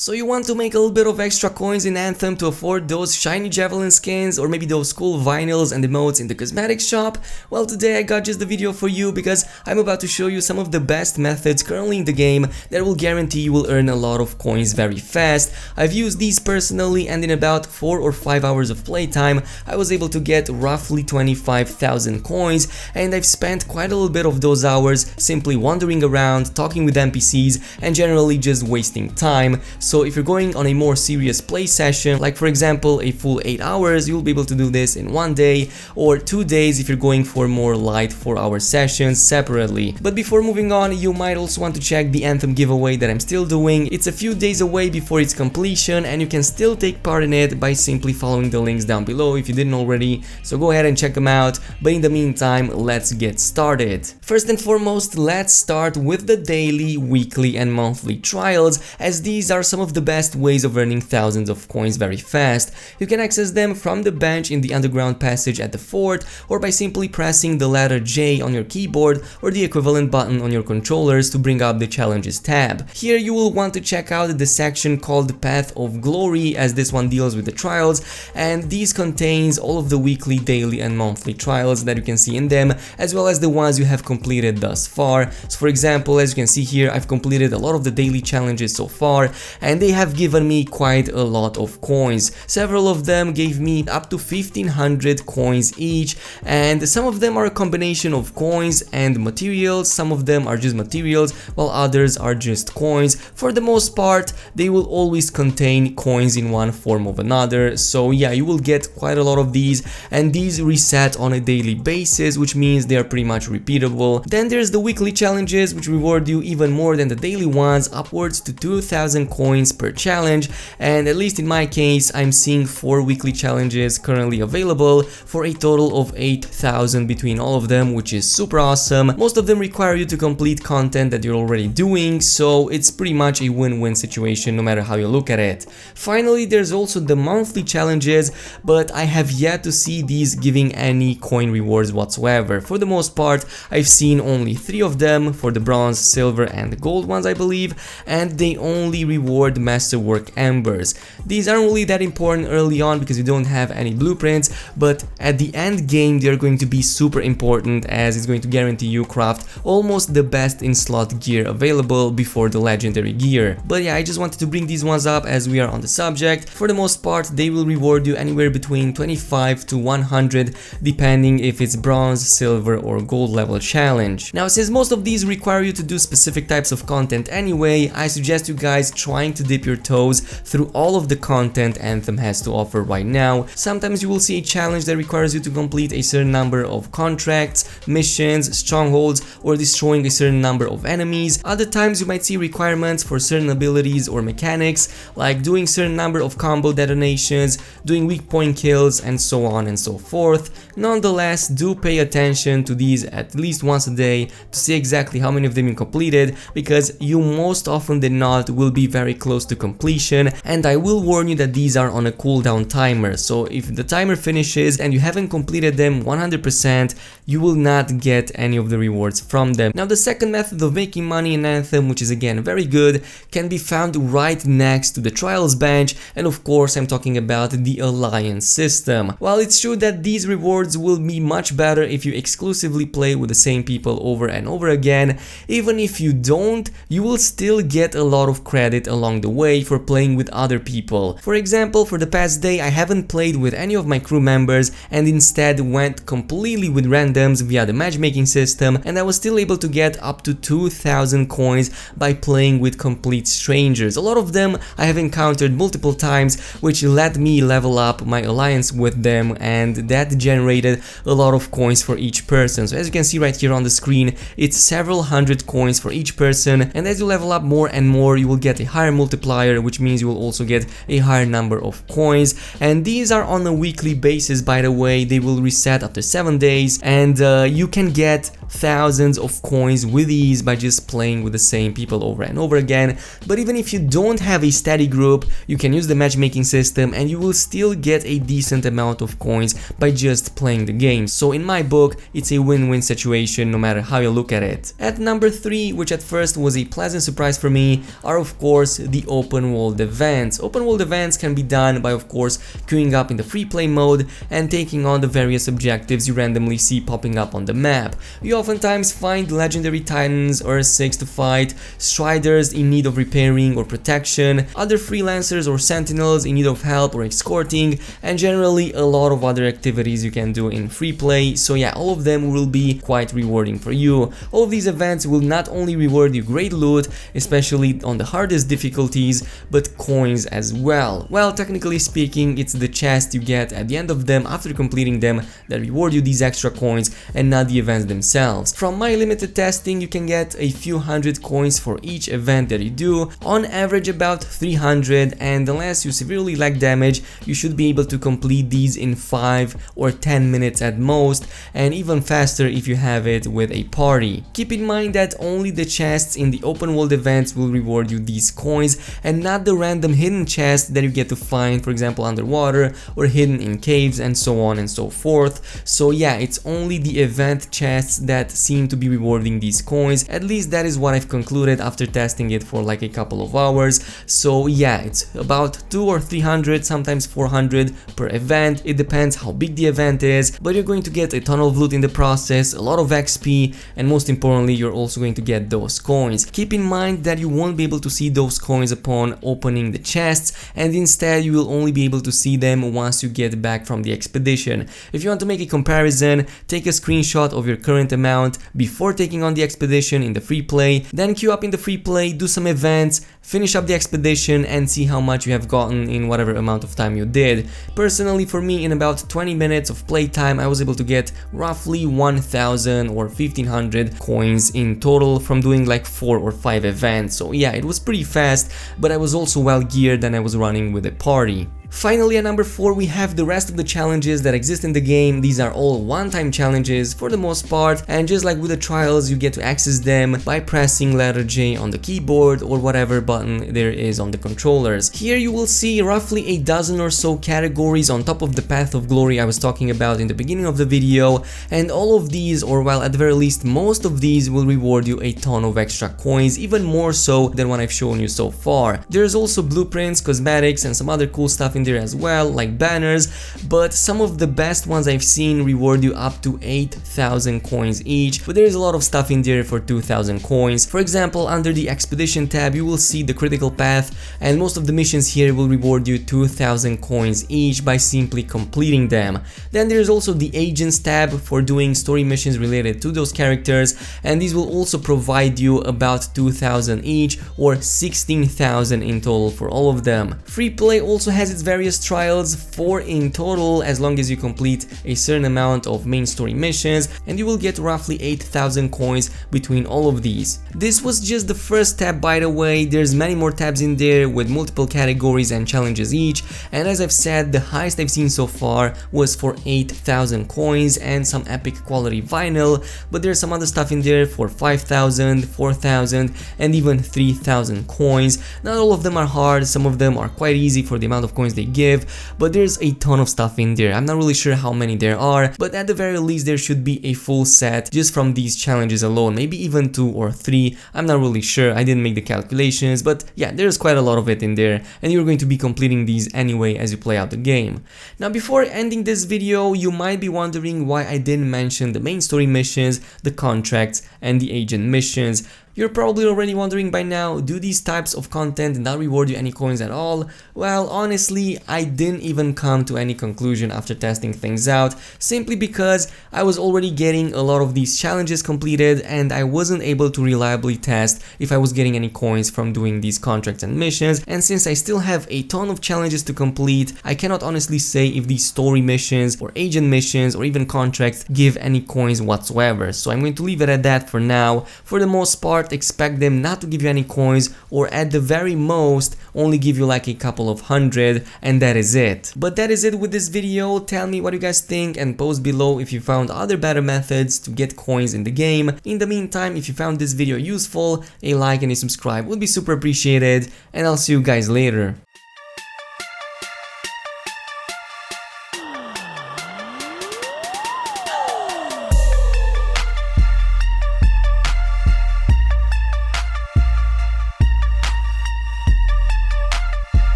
So you want to make a little bit of extra coins in Anthem to afford those shiny javelin skins or maybe those cool vinyls and emotes in the cosmetics shop? Well, today I got just the video for you because I'm about to show you some of the best methods currently in the game that will guarantee you will earn a lot of coins very fast. I've used these personally, and in about 4 or 5 hours of playtime I was able to get roughly 25,000 coins, and I've spent quite a little bit of those hours simply wandering around, talking with NPCs and generally just wasting time. So if you're going on a more serious play session, like for example a full 8 hours, you'll be able to do this in 1 day, or 2 days if you're going for more light 4-hour sessions separately. But before moving on, you might also want to check the Anthem giveaway that I'm still doing. It's a few days away before its completion, and you can still take part in it by simply following the links down below if you didn't already, so go ahead and check them out. But in the meantime, let's get started. First and foremost, let's start with the daily, weekly and monthly trials, as these are some of the best ways of earning thousands of coins very fast. You can access them from the bench in the underground passage at the fort, or by simply pressing the letter J on your keyboard or the equivalent button on your controllers to bring up the challenges tab. Here you will want to check out the section called Path of Glory, as this one deals with the trials, and these contains all of the weekly, daily and monthly trials that you can see in them, as well as the ones you have completed thus far. So for example, as you can see here, I've completed a lot of the daily challenges so far, and they have given me quite a lot of coins. Several of them gave me up to 1500 coins each, and some of them are a combination of coins and materials. Some of them are just materials, while others are just coins. For the most part, they will always contain coins in one form or another. So yeah, you will get quite a lot of these, and these reset on a daily basis, which means they are pretty much repeatable. Then there's the weekly challenges, which reward you even more than the daily ones, upwards to 2000 coins per challenge, and at least in my case I'm seeing 4 weekly challenges currently available for a total of 8000 between all of them, which is super awesome. Most of them require you to complete content that you're already doing, so it's pretty much a win-win situation no matter how you look at it. Finally, there's also the monthly challenges, but I have yet to see these giving any coin rewards whatsoever. For the most part, I've seen only 3 of them, for the bronze, silver and gold ones I believe, and they only reward masterwork embers. These aren't really that important early on because you don't have any blueprints, but at the end game they're going to be super important, as it's going to guarantee you craft almost the best in slot gear available before the legendary gear. But yeah, I just wanted to bring these ones up as we are on the subject. For the most part, they will reward you anywhere between 25 to 100 depending if it's bronze, silver or gold level challenge. Now, since most of these require you to do specific types of content anyway, I suggest you guys trying to dip your toes through all of the content Anthem has to offer right now. Sometimes you will see a challenge that requires you to complete a certain number of contracts, missions, strongholds, or destroying a certain number of enemies. Other times you might see requirements for certain abilities or mechanics, like doing certain number of combo detonations, doing weak point kills, and so on and so forth. Nonetheless, do pay attention to these at least once a day to see exactly how many of them you completed, because you most often than not will be very close to completion, and I will warn you that these are on a cooldown timer, so if the timer finishes and you haven't completed them 100%, you will not get any of the rewards from them. Now, the second method of making money in Anthem, which is again very good, can be found right next to the trials bench, and of course I'm talking about the alliance system. While it's true that these rewards will be much better if you exclusively play with the same people over and over again, even if you don't, you will still get a lot of credit along the way for playing with other people. For example, for the past day I haven't played with any of my crew members and instead went completely with randoms via the matchmaking system, and I was still able to get up to 2000 coins by playing with complete strangers. A lot of them I have encountered multiple times, which let me level up my alliance with them, and that generated a lot of coins for each person. So as you can see right here on the screen, it's several hundred coins for each person, and as you level up more and more you will get a higher multiplier, which means you will also get a higher number of coins. And these are on a weekly basis, by the way. They will reset after 7 days, and you can get thousands of coins with ease by just playing with the same people over and over again. But even if you don't have a steady group, you can use the matchmaking system and you will still get a decent amount of coins by just playing the game. So in my book, it's a win-win situation no matter how you look at it. At number 3, which at first was a pleasant surprise for me, are of course the open world events. Open world events can be done by, of course, queuing up in the free play mode and taking on the various objectives you randomly see popping up on the map. You oftentimes find legendary titans or 6 to fight, striders in need of repairing or protection, other freelancers or sentinels in need of help or escorting, and generally a lot of other activities you can do in free play. So yeah, all of them will be quite rewarding for you. All of these events will not only reward you great loot, especially on the hardest difficulties, but coins as well. Well, technically speaking, it's the chest you get at the end of them after completing them that reward you these extra coins and not the events themselves. From my limited testing, you can get a few hundred coins for each event that you do, on average about 300, and unless you severely lack damage, you should be able to complete these in 5 or 10 minutes at most, and even faster if you have it with a party. Keep in mind that only the chests in the open world events will reward you these coins and not the random hidden chests that you get to find, for example, underwater or hidden in caves and so on and so forth. So yeah, it's only the event chests that seem to be rewarding these coins. At least that is what I've concluded after testing it for like a couple of hours. So yeah, it's about 200 or 300, sometimes 400 per event. It depends how big the event is, but you're going to get a ton of loot in the process, a lot of XP, and most importantly, you're also going to get those coins. Keep in mind that you won't be able to see those coins upon opening the chests, and instead you will only be able to see them once you get back from the expedition. If you want to make a comparison, take a screenshot of your current amount before taking on the expedition in the free play, then queue up in the free play, do some events, finish up the expedition, and see how much you have gotten in whatever amount of time you did. Personally, for me, in about 20 minutes of playtime, I was able to get roughly 1000 or 1500 coins in total from doing like 4 or 5 events. So yeah, it was pretty fast, but I was also well geared and I was running with a party. Finally, at number 4, we have the rest of the challenges that exist in the game. These are all one-time challenges for the most part, and just like with the trials, you get to access them by pressing letter J on the keyboard or whatever button there is on the controllers. Here you will see roughly a dozen or so categories on top of the path of glory I was talking about in the beginning of the video, and all of these, or well, at the very least most of these, will reward you a ton of extra coins, even more so than what I've shown you so far. There's also blueprints, cosmetics, and some other cool stuff in there as well, like banners, but some of the best ones I've seen reward you up to 8,000 coins each, but there is a lot of stuff in there for 2,000 coins. For example, under the expedition tab you will see the critical path, and most of the missions here will reward you 2,000 coins each by simply completing them. Then there's also the agents tab for doing story missions related to those characters, and these will also provide you about 2,000 each, or 16,000 in total for all of them. Free play also has its various trials, 4 in total, as long as you complete a certain amount of main story missions, and you will get roughly 8,000 coins between all of these. This was just the first tab, by the way. There's many more tabs in there with multiple categories and challenges each, and as I've said, the highest I've seen so far was for 8,000 coins and some epic quality vinyl, but there's some other stuff in there for 5,000, 4,000, and even 3,000 coins. Not all of them are hard, some of them are quite easy for the amount of coins they give, but there's a ton of stuff in there. I'm not really sure how many there are, but at the very least there should be a full set just from these challenges alone, maybe even 2 or 3. I'm not really sure, I didn't make the calculations, but yeah, there's quite a lot of it in there, and you're going to be completing these anyway as you play out the game. Now, before ending this video, you might be wondering why I didn't mention the main story missions, the contracts, and the agent missions. You're probably already wondering by now, do these types of content not reward you any coins at all? Well, honestly, I didn't even come to any conclusion after testing things out, simply because I was already getting a lot of these challenges completed and I wasn't able to reliably test if I was getting any coins from doing these contracts and missions, and since I still have a ton of challenges to complete, I cannot honestly say if these story missions or agent missions or even contracts give any coins whatsoever, so I'm going to leave it at that for now. For the most part, expect them not to give you any coins, or at the very most only give you like a couple of hundred, and that is it. But that is it with this video. Tell me what you guys think and post below if you found other better methods to get coins in the game. In the meantime, if you found this video useful, a like and a subscribe would be super appreciated, and I'll see you guys later.